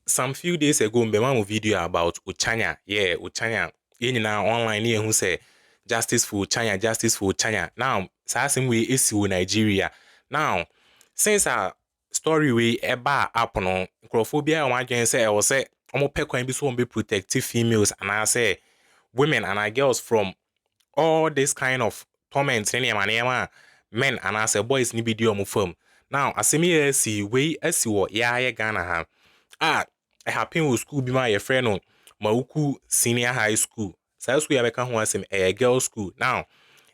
Some few days ago, I video about Uchanya. Yeah, Uchanya. Na online here who say justice for Uchanya, justice for Uchanya. Now, same way is in Nigeria. Now, since our story we eba up no microphobia one can say I was say omo pe kwan bi so be protective females and I say women and our girls from all this kind of torment men and I say boys ni bi di omo fam. Now, asemi here see we asi wo ya Ghana ha. I happen with school be my friend on Mawuko Senior High School. So school I become one sim a girls school. Now,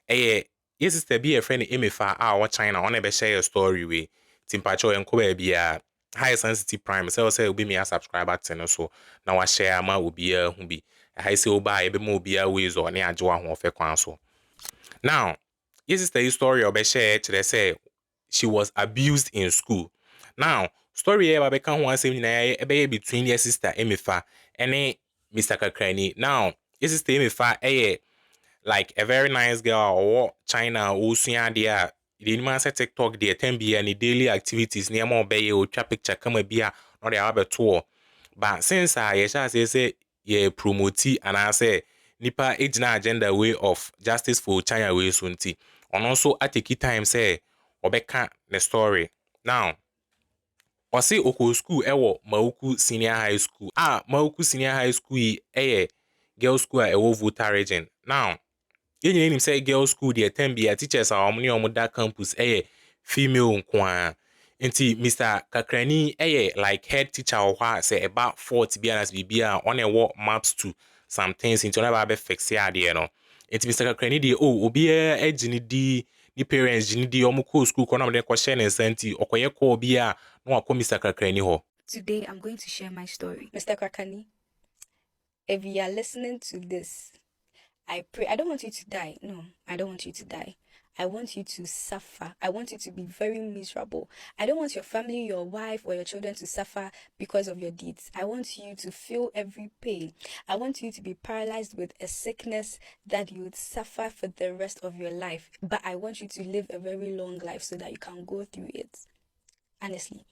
yes sister be a friend Emefa our China on a share a story we Timpacho and Kobe be a high Suncityprime. So say will be me a subscriber ten so now I share ma will be a who be a high say buy a bit more be a ways or near Joa of a council. Now, yes sister story of a share to say she was abused in school. Now, story here Babeka who say na between your sister Emifa and Mr. Krakani. Now, your sister Emifa like a very nice girl or China or Sunya there. The man say TikTok there 10 be any daily activities near more bay or trap picture come a beer not the other tour. But since I say yeah promote and I say nipa ejina agenda way of justice for China way sunti. And also I take time say obeka the story. Now, Ose oko school ewo Mawuko Senior High School. Mawuko Senior High School girls school ewo Volta region. Now, him say girls school the attend be teachers are omni that campus female nkwa. Nti Mr. Krakani like head teacher or what say about 40 be as bibia on a walk maps to some things into never be fix ya there no. Nti Mr. Krakani the obi ejini di ni parents jini di omuko school kona mde kwa share nsanti okoye ko obi no akọ Mr. Krakani ho. Today I'm going to share my story. Mr. Krakani, if you are listening to this, I pray. I don't want you to die. No, I don't want you to die. I want you to suffer. I want you to be very miserable. I don't want your family, your wife, or your children to suffer because of your deeds. I want you to feel every pain. I want you to be paralyzed with a sickness that you would suffer for the rest of your life. But I want you to live a very long life so that you can go through it. Honestly.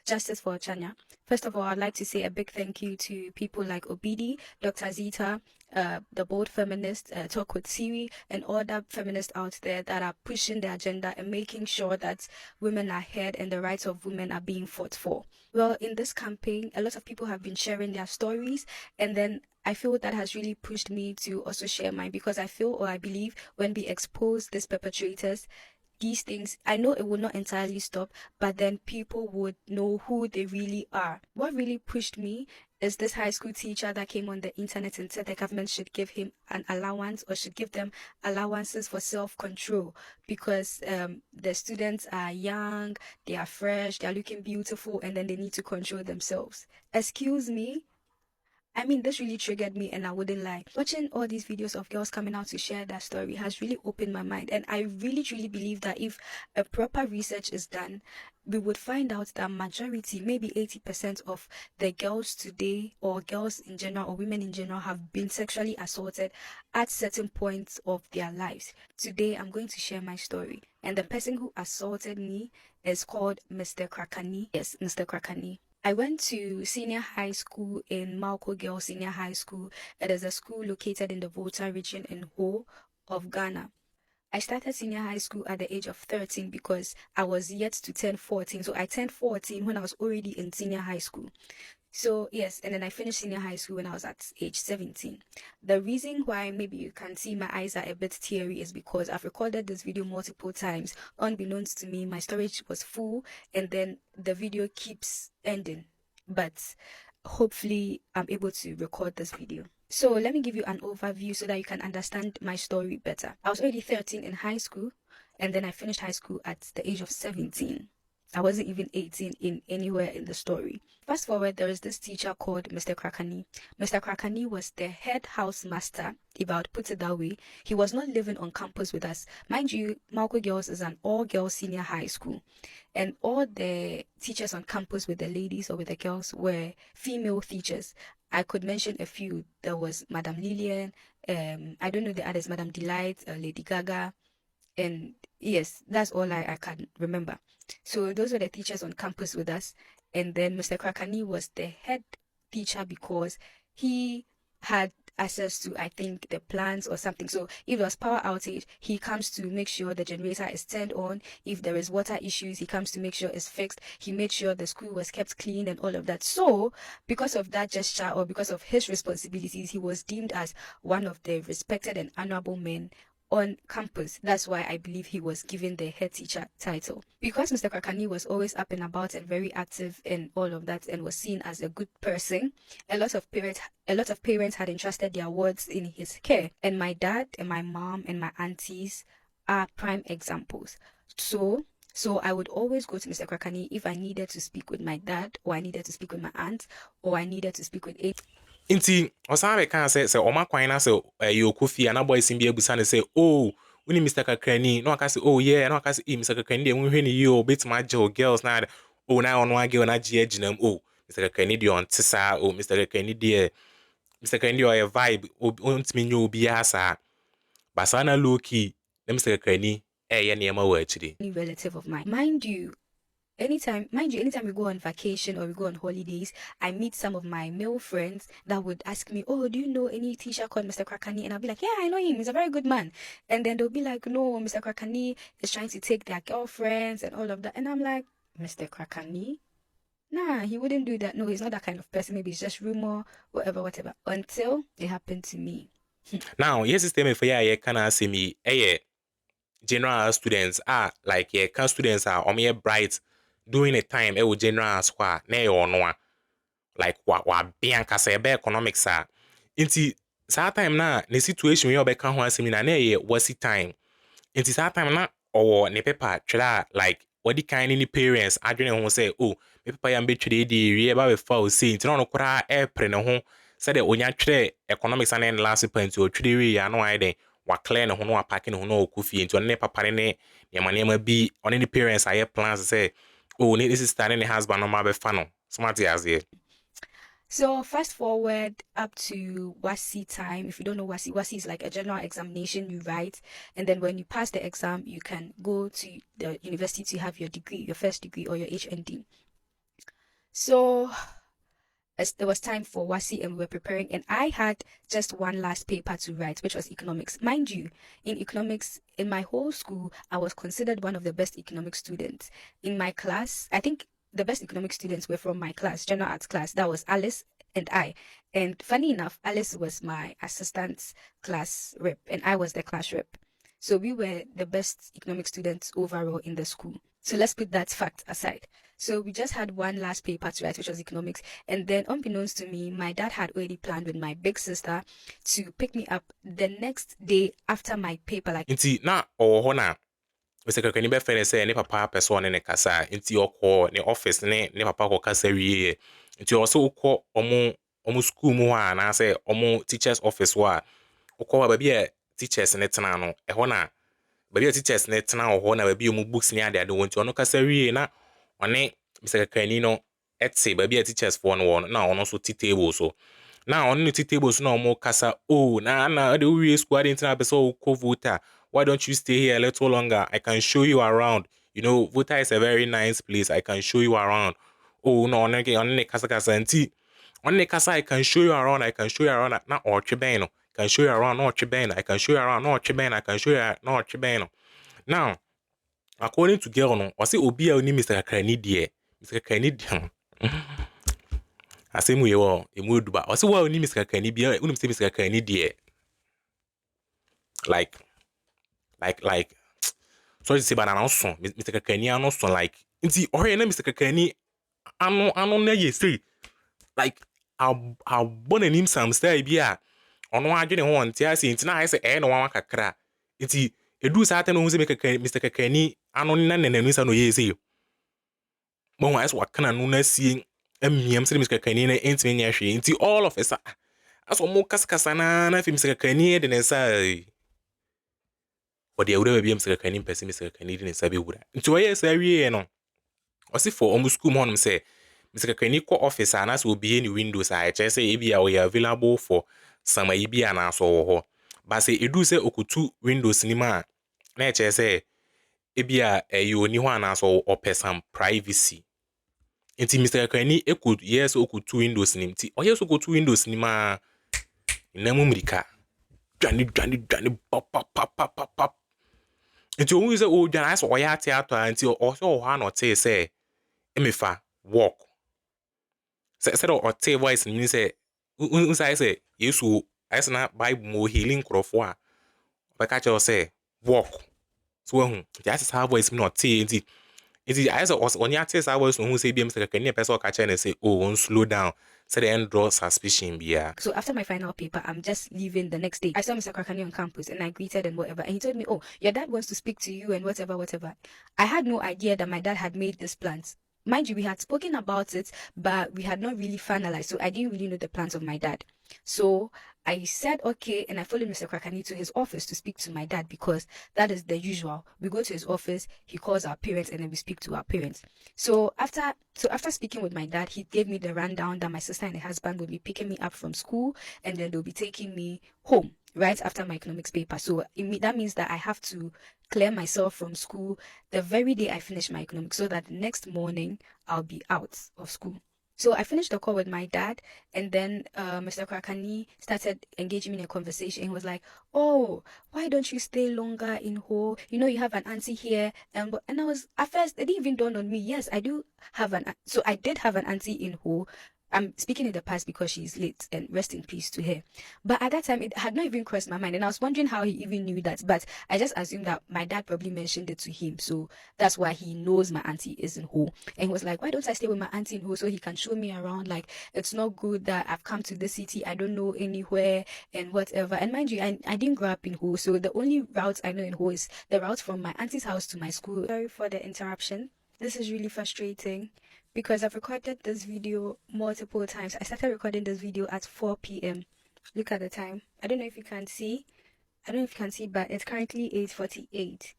Justice for Chanya. First of all, I'd like to say a big thank you to people like Obidi, Dr. Zita, the Bold Feminist, Talk with Siri, and all the feminists out there that are pushing the agenda and making sure that women are heard and the rights of women are being fought for. Well, in this campaign, a lot of people have been sharing their stories, and then I feel that has really pushed me to also share mine, because I feel or I believe when we expose these perpetrators, these things, I know it will not entirely stop, but then people would know who they really are. What really pushed me is this high school teacher that came on the internet and said the government should give him an allowance or should give them allowances for self-control, because the students are young, they are fresh, they are looking beautiful, and then they need to control themselves. Excuse me? I mean, this really triggered me, and I wouldn't lie. Watching all these videos of girls coming out to share that story has really opened my mind. And I really, truly believe that if a proper research is done, we would find out that majority, maybe 80% of the girls today, or girls in general, or women in general, have been sexually assaulted at certain points of their lives. Today, I'm going to share my story. And the person who assaulted me is called Mr. Krakani. Yes, Mr. Krakani. I went to senior high school in Mawuko Girls Senior High School. It is a school located in the Volta region in Ho of Ghana. I started senior high school at the age of 13 because I was yet to turn 14. So I turned 14 when I was already in senior high school. So yes, and then I finished senior high school when I was at age 17. The reason why maybe you can see my eyes are a bit teary is because I've recorded this video multiple times. Unbeknownst to me, my storage was full, and then the video keeps ending. But hopefully I'm able to record this video. So let me give you an overview so that you can understand my story better. I was already 13 in high school, and then I finished high school at the age of 17. I wasn't even 18 in anywhere in the story. Fast forward, there is this teacher called Mr. Krakani. Mr. Krakani was the head housemaster, if I would put it that way. He was not living on campus with us. Mind you, Mawuko Girls is an all-girls senior high school. And all the teachers on campus with the ladies or with the girls were female teachers. I could mention a few. There was Madam Lillian, I don't know the others, Madam Delight, Lady Gaga, and yes, that's all I can remember. So those were the teachers on campus with us. and then Mr. Krakani was the head teacher because he had access to, I think, the plans or something. So if there was power outage, he comes to make sure the generator is turned on. If there is water issues, he comes to make sure it's fixed. He made sure the school was kept clean and all of that. So because of that gesture or because of his responsibilities, he was deemed as one of the respected and honorable men on campus. That's why I believe he was given the head teacher title. Because Mr. Krakani was always up and about and very active in all of that and was seen as a good person, a lot of parents had entrusted their wards in his care. And my dad and my mom and my aunties are prime examples. So I would always go to Mr. Krakani if I needed to speak with my dad, or I needed to speak with my aunt, or I needed to speak with a Inti osan be kan say oma kwan na say yoku fi na boy sim bi abusa ne say oh uni Mr. Krakani no aka say oh yeah no aka say Mr. Krakani de hwe ni yo bit ma je girls na oh na ono age na je aginam oh Mr. Krakani de on tisa oh Mr. Krakani de a vibe ontimi nyo obi asa basa na low key na Mr. Krakani ye ne ma wa achire relative of mine. Anytime we go on vacation or we go on holidays, I meet some of my male friends that would ask me, oh, do you know any teacher called Mr. Krakani? And I'll be like, yeah, I know him. He's a very good man. And then they'll be like, no, Mr. Krakani is trying to take their girlfriends and all of that. And I'm like, Mr. Krakani? Nah, he wouldn't do that. No, he's not that kind of person. Maybe it's just rumor, whatever. Until it happened to me. Now yes system for ya can say me general students are like can students are bright during a time general square na ono like wa bian kasa economics a nti saa time na ne situation we obeka ho asemi na wasi time nti saa time na owo ne paper twere like what the kind ni parents adwene ho say oh me paper ya mbe twere di rie ba be fa o say nti na no kora pre ne ho say de onya twere economics and last point o twere wi ya no ai den wa clear ne ho no wa pack ne ho no okufie nti on ne papa ne ne bi on the parents aye plans say oh ne this is starting the husband no ma be fa no smart as here. So fast forward up to WASI time. If you don't know WASI is like a general examination you write, and then when you pass the exam, you can go to the university to have your degree, your first degree or your HND. So as there was time for WASI and we were preparing, and I had just one last paper to write, which was economics. Mind you, in economics, in my whole school, I was considered one of the best economics students. In my class, I think the best economic students were from my class, general arts class. That was Alice and I. And funny enough, Alice was my assistant class rep and I was the class rep. So we were the best economic students overall in the school. So let's put that fact aside. So we just had one last paper to write, which was economics. And then unbeknownst to me, my dad had already planned with my big sister to pick me up the next day after my paper. Like, Inti na hona Mr. Krakani be fene say ne papa person ne kasa nti okọ ne office ne papa ko kasa wiye nti also okọ omo school mu ha na say omo teachers office wa okọ ba bia teachers ne tena no hona ba bia teachers ne tena ho na ba bia omo books ne ade wonti ono kasa wiye na one Mr. Krakani no etse ba bia teachers for no na ono so tea table so na ono tea table so na omo kasa oh na the wiye school ade tena be so okọ voter. Why don't you stay here a little longer? I can show you around. You know, Vuta is a very nice place. I can show you around. Oh no, on the kasa anti. On the kasa, I can show you around. I can show you around. Not Orchibano. Can show you around. Not Orchibano. I can show you around. Not Orchibano. I can show you not Orchibano. Now, according to girl, no, I say Obia ni Mr. Krakani dear. Mr. Krakani. I say mu yewo emu duba. I say wa ni Mr. Krakani bia. Unu say Mr. Krakani dear. Like sorry to say but anonso Mr. Krakani anonso like nti ohe na Mr. Krakani ano na ye say like abona nim sam style bi a ono adwene ho nti ase nti na say no wan kakra nti edu sa ate no hu say Mr. Krakani ano na nananu sa no ye say mo wa so wakana no na sie amiem say Mr. Krakani na enti nya hwe nti all of us aso mo kaskasa na fi Mr. Krakani de na say or the awura bia Mr. Krakani person Mr. Krakani din sabe wura nti oye sa wie no o si for omu school mo say Mr. Krakani ko office ana so obi any windows a che say e bia we available for some ayi bia na so wo ho ba say edu say okutu windows ni ma na che say e bia e oni ho ana so o person privacy Nti Mr. Krakani could yes o could two windows nim ti o yes o could two windows nim a inamu mrika dwane pop pop pop pop pop pop. Nti ohun se o dwane aso o ya theater nti o so o ha na o te say emefa walk. Say o te voice ni say un say yesu ayes na bible mo healing crofo a ba ka che say walk. So ehun nti ayes sa voice mi na o te nti ayes o nya te sa voice ohun say bi Mr. Krakani e person o ka che na say oh on slow down. Say the end draw suspicion bia. So after my final paper, I'm just leaving the next day. I saw Mr. Krakani on campus and I greeted and whatever. And he told me, oh, your dad wants to speak to you and whatever, whatever. I had no idea that my dad had made these plans. Mind you, we had spoken about it, but we had not really finalized. So I didn't really know the plans of my dad. So I said, okay, and I followed Mr. Krakani to his office to speak to my dad because that is the usual. We go to his office, he calls our parents, and then we speak to our parents. So after speaking with my dad, he gave me the rundown that my sister and her husband would be picking me up from school, and then they'll be taking me home right after my economics paper. So that means that I have to clear myself from school the very day I finish my economics so that the next morning I'll be out of school. So I finished the call with my dad, and then Mr. Krakani started engaging me in a conversation. He was like, "Oh, why don't you stay longer in Ho? You know, you have an auntie here." And I was, at first, it didn't even dawn on me. Yes, I do have so I did have an auntie in Ho. I'm speaking in the past because she's late, and rest in peace to her. But at that time, it had not even crossed my mind, and I was wondering how he even knew that. But I just assumed that my dad probably mentioned it to him, so that's why he knows my auntie is in Ho. And he was like, "Why don't I stay with my auntie in Ho so he can show me around? Like, it's not good that I've come to the city, I don't know anywhere and whatever." And mind you, I didn't grow up in Ho, so the only route I know in Ho is the route from my auntie's house to my school. Sorry for the interruption. This is really frustrating because I've recorded this video multiple times. I started recording this video at 4 p.m. Look at the time. I don't know if you can see. But it's currently 8:48,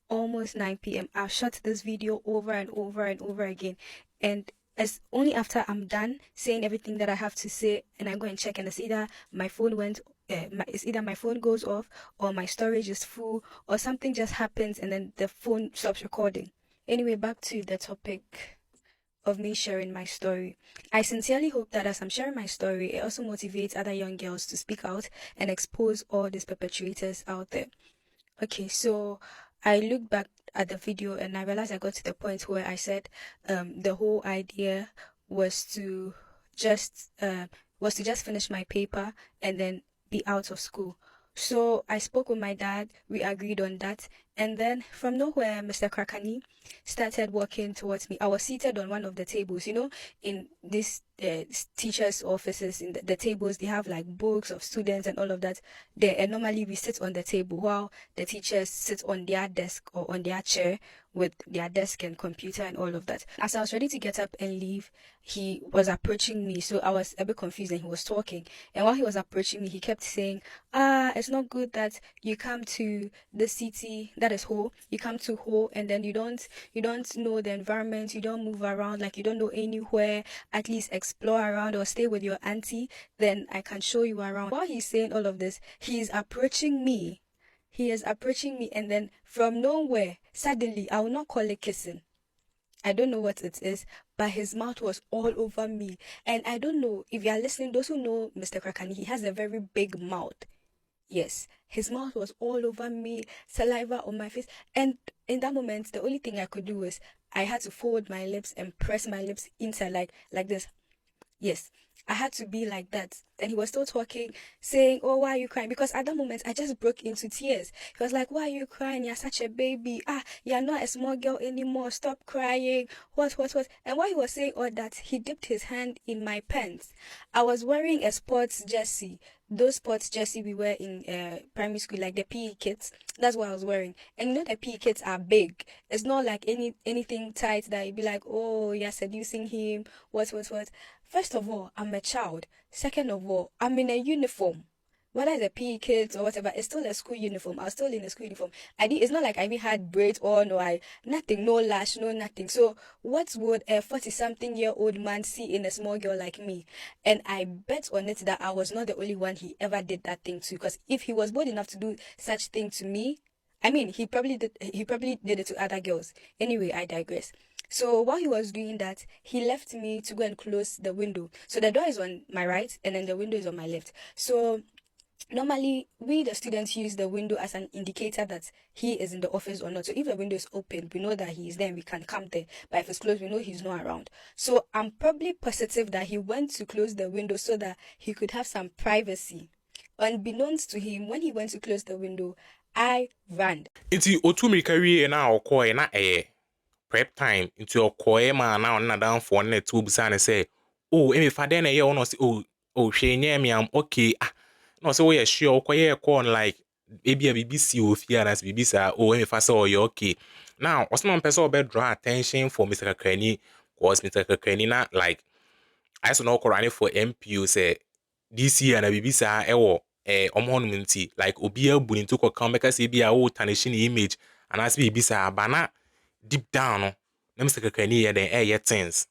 almost 9 p.m. I've shot this video over and over and over again. And it's only after I'm done saying everything that I have to say and I go and check, and it's either my phone it's either my phone goes off or my storage is full or something just happens and then the phone stops recording. Anyway, back to the topic of me sharing my story. I sincerely hope that as I'm sharing my story, it also motivates other young girls to speak out and expose all these perpetrators out there. Okay, so I looked back at the video and I realized I got to the point where I said the whole idea was to just finish my paper and then be out of school. So I spoke with my dad, we agreed on that, and then from nowhere, Mr. Krakani started walking towards me. I was seated on one of the tables, you know, in this teachers' offices, in the tables, they have like books of students and all of that there. And normally we sit on the table while the teachers sit on their desk or on their chair with their desk and computer and all of that. As I was ready to get up and leave, he was approaching me. So I was a bit confused and he was talking. And while he was approaching me, he kept saying, it's not good that you come to the city, that is Ho. You come to Ho and then you don't know the environment, you don't move around, like you don't know anywhere. At least explore around or stay with your auntie, then I can show you around. While he's saying all of this, he is approaching me. And then from nowhere, suddenly, I will not call it kissing. I don't know what it is, but his mouth was all over me. And I don't know if you are listening, those who know Mr. Krakani, he has a very big mouth. Yes, his mouth was all over me, saliva on my face. And in that moment, the only thing I could do was I had to fold my lips and press my lips inside like this. Yes, I had to be like that. And he was still talking, saying, "Oh, why are you crying?" Because at that moment, I just broke into tears. He was like, "Why are you crying? You're such a baby. You're not a small girl anymore. Stop crying. What? And while he was saying all that, he dipped his hand in my pants. I was wearing a sports jersey. Those sports jersey we wear in primary school, like the PE kits. That's what I was wearing. And you know the PE kits are big. It's not like anything tight that you'd be like, "Oh, you're seducing him. What? First of all, I'm a child. Second of all, I'm in a uniform. Whether it's a PE kids or whatever, it's still a school uniform. I was still in a school uniform. It's not like I even had braids on or nothing, no lash, no nothing. So what would a 40-something-year-old man see in a small girl like me? And I bet on it that I was not the only one he ever did that thing to. Because if he was bold enough to do such thing to me, I mean, he probably did it to other girls. Anyway, I digress. So while he was doing that, he left me to go and close the window. So the door is on my right and then the window is on my left. So normally we the students use the window as an indicator that he is in the office or not. So if the window is open, we know that he is there and we can come there. But if it's closed, we know he's not around. So I'm probably positive that he went to close the window so that he could have some privacy. Unbeknownst to him, when he went to close the window, I ran. Nti otu mirika wie na okoe na prep time nti okoe ma na on na down for na tu bisa ne say oh emi fa den na ye ono say oh hwe nye me am okay no say we are sure okoye call like ebi a BBC ofia na BBC oh emi fa say oh you okay now osman person obe draw attention for Mr. Krakani cause Mr. Krakani na like I saw no running for MPO say this year na BBC ewo omhonum nti like obi abu ni to come make say bia wo tarnish ni image and as BBC bana deep down no na Mr. Krakani ye den ye things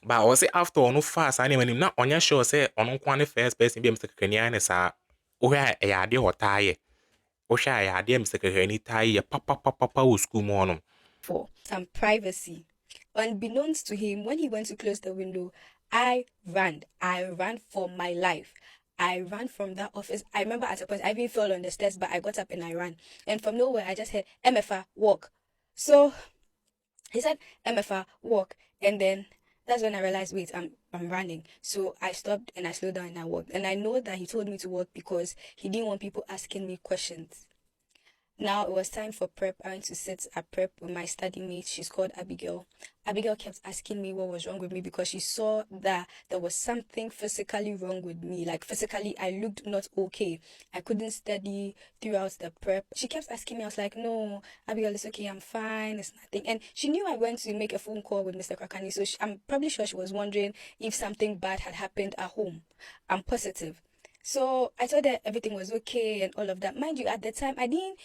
but I say after no fast ani manim na onya sure say ono kwa ne first person be Mr. Krakani ani sa o hwa e ade hotaye o hwa e ade Mr. Krakani taye papa wo school mo no for some privacy. Unbeknownst to him, when he went to close the window, I ran. I ran for my life. I ran from that office. I remember at a point I even fell on the stairs, but I got up and I ran. And from nowhere, I just heard MFA walk. So he said MFA walk, and then that's when I realized, wait, I'm running. So I stopped and I slowed down and I walked. And I know that he told me to walk because he didn't want people asking me questions. Now it was time for prep. I went to sit at prep with my study mate. She's called Abigail. Abigail kept asking me what was wrong with me because she saw that there was something physically wrong with me. Like physically, I looked not okay. I couldn't study throughout the prep. She kept asking me. I was like, no, Abigail, it's okay. I'm fine. It's nothing. And she knew I went to make a phone call with Mr. Krakani. So I'm probably sure she was wondering if something bad had happened at home. I'm positive. So I told her everything was okay and all of that. Mind you, at the time, I didn't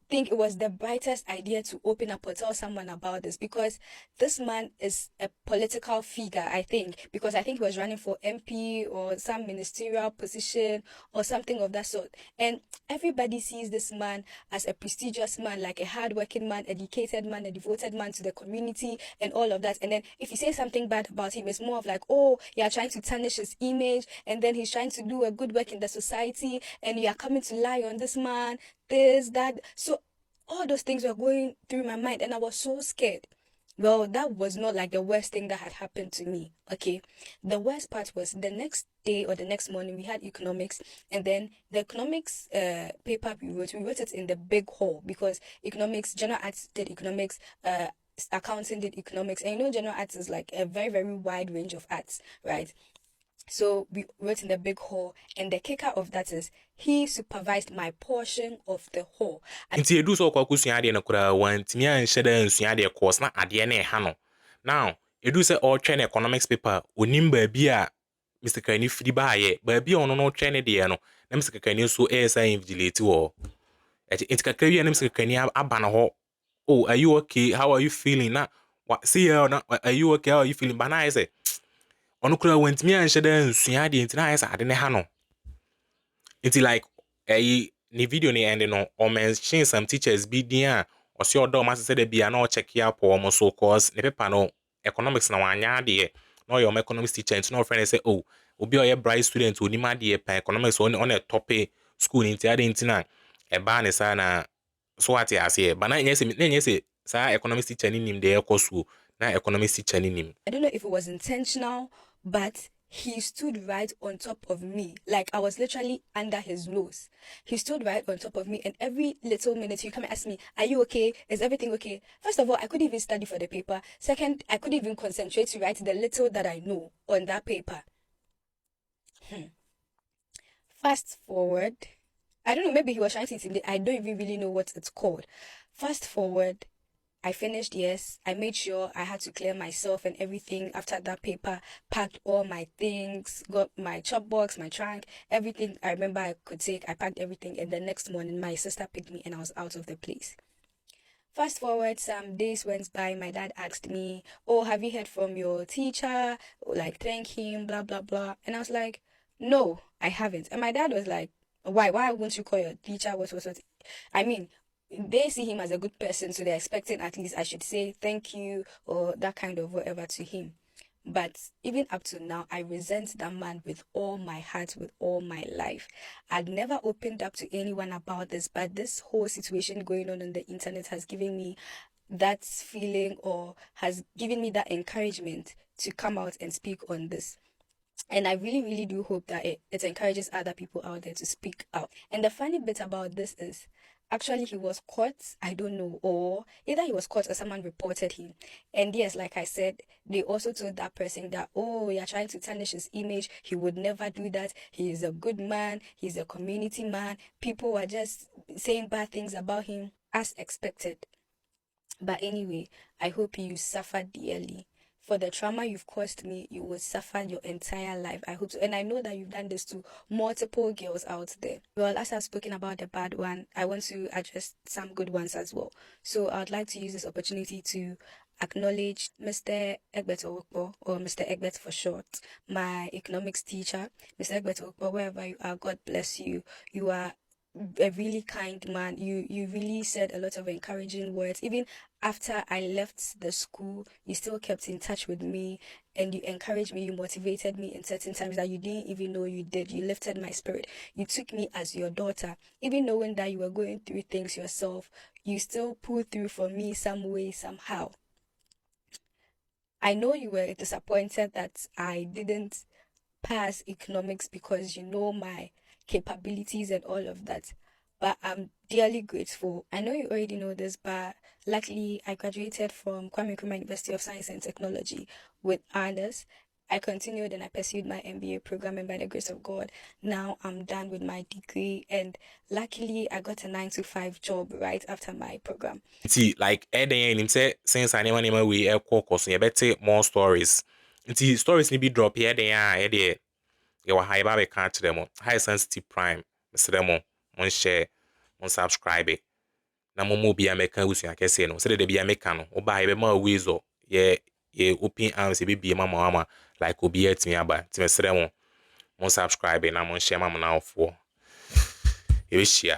think it was the brightest idea to open up or tell someone about this because this man is a political figure, I think, because I think he was running for MP or some ministerial position or something of that sort. And everybody sees this man as a prestigious man, like a hardworking man, educated man, a devoted man to the community and all of that. And then if you say something bad about him, it's more of like, oh, you're trying to tarnish his image and then he's trying to do a good work in the society and you are coming to lie on this man, this, that. So all those things were going through my mind and I was so scared. Well, that was not like the worst thing that had happened to me. Okay. The worst part was the next day or the next morning we had economics, and then the economics paper we wrote it in the big hall because economics, general arts did economics, accounting did economics, and you know general arts is like a very, very wide range of arts, right? So we wrote in the big hall, and the kicker of that is he supervised my portion of the hall. nti edu so kwa kusua ade no kura wantimi anhye da nsua ade course na ade na eha no now edu se all train economics paper onim ba bi a Mr. Krakani free baaye ba bi ono no train de no na Mr. Krakani so ASI invigilate wo nti kakra bi na Mr. Krakani aba na ho oh are you okay, how are you feeling na see you na are you okay, how are you feeling ba na I say ono kura wantimi anhye da nsua ade nti na I say ade ne ha no nti like ni video ni end no or mention some teachers be dia or see odo ma say be na o check ya po mo so course ne paper no economics na wanya de no your economics teacher and no friend say oh obi o bright student oni ma de pa economics on a top school nti ade nti na e ba ne sa na so what ya say ba na nyɛ say sa economics teacher ni nim de e course na economics teacher ni nim. I don't know if it was intentional, but he stood right on top of me. Like I was literally under his nose. He stood right on top of me, and every little minute he come and ask me, are you okay? Is everything okay? First of all, I couldn't even study for the paper. Second, I couldn't even concentrate to write the little that I know on that paper. Fast forward. I don't know, maybe he was trying to intimidate. I don't even really know what it's called. Fast forward. I finished, yes. I made sure I had to clear myself and everything after that paper, packed all my things, got my chop box, my trunk, everything I remember I could take. I packed everything, and the next morning my sister picked me and I was out of the place. Fast forward, some days went by. My dad asked me, oh, have you heard from your teacher? Like, thank him, blah, blah, blah. And I was like, no, I haven't. And my dad was like, why? Why won't you call your teacher? What? I mean, they see him as a good person, so they're expecting at least I should say thank you or that kind of whatever to him. But even up to now, I resent that man with all my heart, with all my life. I'd never opened up to anyone about this, but this whole situation going on the internet has given me that feeling, or has given me that encouragement to come out and speak on this. And I really, really do hope that it encourages other people out there to speak out. And the funny bit about this is actually he was caught, I don't know, or either he was caught or someone reported him. And yes, like I said, they also told that person that, oh, you're trying to tarnish his image. He would never do that. He is a good man. He's a community man. People were just saying bad things about him as expected. But anyway, I hope you suffer dearly. For the trauma you've caused me, you will suffer your entire life. I hope so. And I know that you've done this to multiple girls out there. Well, as I've spoken about the bad one, I want to address some good ones as well. So I would like to use this opportunity to acknowledge Mr. Egbert Owokpo, or Mr. Egbert for short, my economics teacher. Mr. Egbert Owokpo, wherever you are, God bless you. You are a really kind man. You really said a lot of encouraging words. Even after I left the school, you still kept in touch with me, and you encouraged me, you motivated me in certain times that you didn't even know you did. You lifted my spirit. You took me as your daughter. Even knowing that you were going through things yourself, you still pulled through for me some way, somehow. I know you were disappointed that I didn't pass economics because you know my capabilities and all of that. But I'm dearly grateful. I know you already know this, but luckily I graduated from Kwame Nkrumah University of Science and Technology with honors. I continued and I pursued my MBA program, and by the grace of God, now I'm done with my degree. And luckily, I got a 9 to 5 job right after my program. Nti like eden him say since anema we ekọ you better more stories. Nti stories ni be drop here den a de ye wa high ba be ka kire mo. High Suncityprime mesre mo mon share mon subscribe na mo mo bia meka usua kese no. Se de bia meka no oba be ma wezo ye open arms be bia mama like obi atimi aba. Ti mesre mo mon subscribe na mon share ma mo na ofo. Ye share